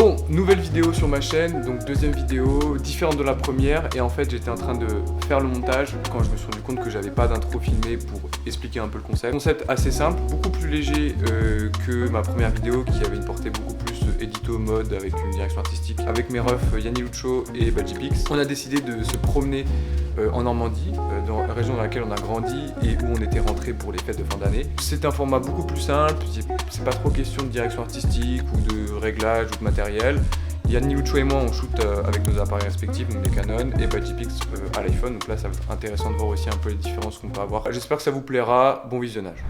Bon, nouvelle vidéo sur ma chaîne, donc deuxième vidéo, différente de la première. Et en fait, j'étais en train de faire le montage quand je me suis rendu compte que j'avais pas d'intro filmé pour expliquer un peu le concept. Concept assez simple, beaucoup plus léger que ma première vidéo qui avait une portée beaucoup plus édito mode avec une direction artistique. Avec mes refs Yanni Lucho et Badgipix, on a décidé de se promener en Normandie, dans la région dans laquelle on a grandi et où on était rentré pour les fêtes de fin d'année. C'est un format beaucoup plus simple, c'est pas trop question de direction artistique ou de réglage ou de matériel. Yanni Lucho et moi on shoot avec nos appareils respectifs, donc des Canon, et Badgipix à l'iPhone, donc là ça va être intéressant de voir aussi un peu les différences qu'on peut avoir. J'espère que ça vous plaira, bon visionnage.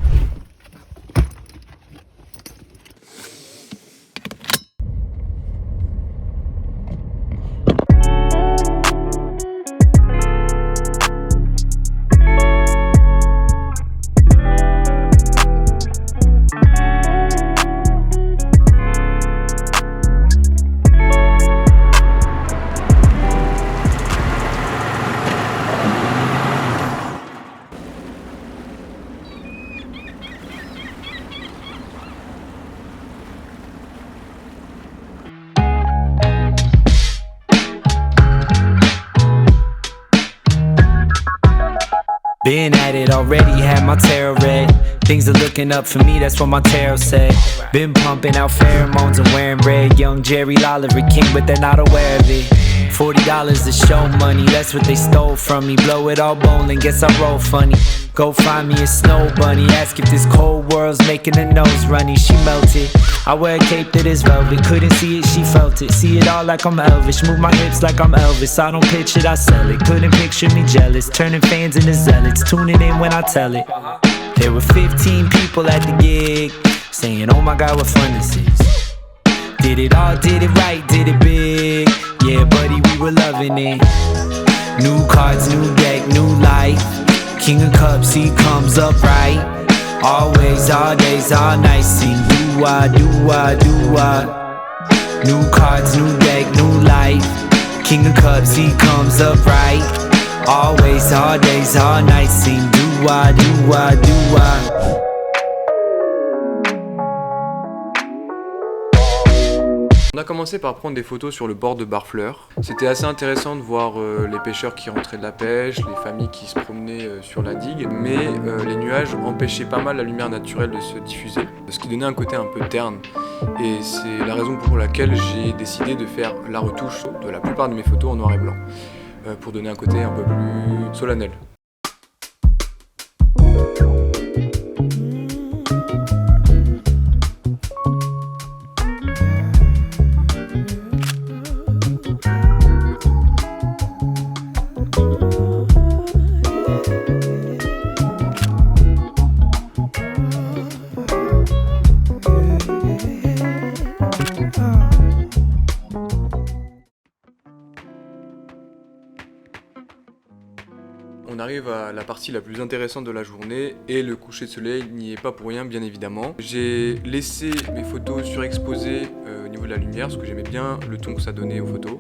Been at it already, had my tarot read. Things are looking up for me, that's what my tarot said. Been pumping out pheromones and wearing red. Young Jerry Lolliver King, but they're not aware of it. $40 to show money, that's what they stole from me. Blow it all bowling, guess I roll funny. Go find me a snow bunny, ask if this cold world's making her nose runny. She melted, I wear a cape that is velvet. Couldn't see it, she felt it. See it all like I'm Elvis, move my hips like I'm Elvis. I don't pitch it, I sell it. Couldn't picture me jealous, turning fans into zealots. Tuning in when I tell it. There were 15 people at the gig, saying oh my god what fun this is. Did it all, did it right, did it big. Yeah buddy, we were loving it. New cards, new deck, new life. King of Cups, he comes up right. Always, all days, all nights. Sing do-wah, do-wah, do-wah. New cards, new deck, new life. King of Cups, he comes up right. Always, all days, all nights. Sing do-wah, do-wah, do-wah. On a commencé par prendre des photos sur le bord de Barfleur. C'était assez intéressant de voir les pêcheurs qui rentraient de la pêche, les familles qui se promenaient sur la digue, mais les nuages empêchaient pas mal la lumière naturelle de se diffuser, ce qui donnait un côté un peu terne. Et c'est la raison pour laquelle j'ai décidé de faire la retouche de la plupart de mes photos en noir et blanc, pour donner un côté un peu plus solennel. On arrive à la partie la plus intéressante de la journée et le coucher de soleil n'y est pas pour rien bien évidemment. J'ai laissé mes photos surexposées au niveau de la lumière parce que j'aimais bien le ton que ça donnait aux photos.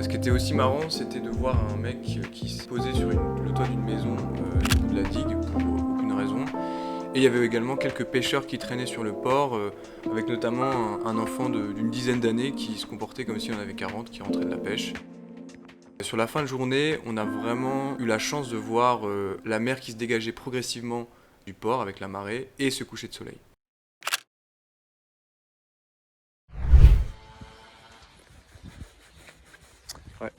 Ce qui était aussi marrant, c'était de voir un mec qui se posait sur le toit d'une maison au bout de la digue pour aucune raison. Et il y avait également quelques pêcheurs qui traînaient sur le port, avec notamment un enfant d'une dizaine d'années qui se comportait comme s'il en avait 40, qui rentrait de la pêche. Sur la fin de journée, on a vraiment eu la chance de voir la mer qui se dégageait progressivement du port avec la marée et ce coucher de soleil. Ouais.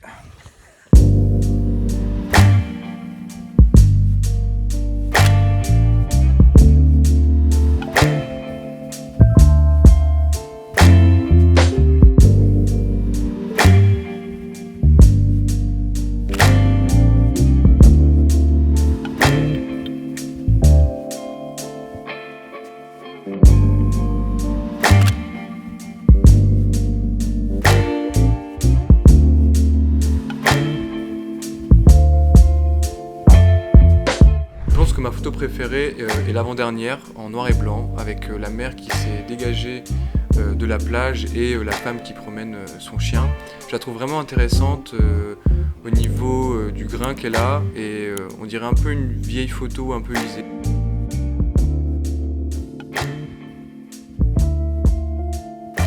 Ma photo préférée est l'avant-dernière en noir et blanc avec la mer qui s'est dégagée de la plage et la femme qui promène son chien. Je la trouve vraiment intéressante au niveau du grain qu'elle a et on dirait un peu une vieille photo un peu usée.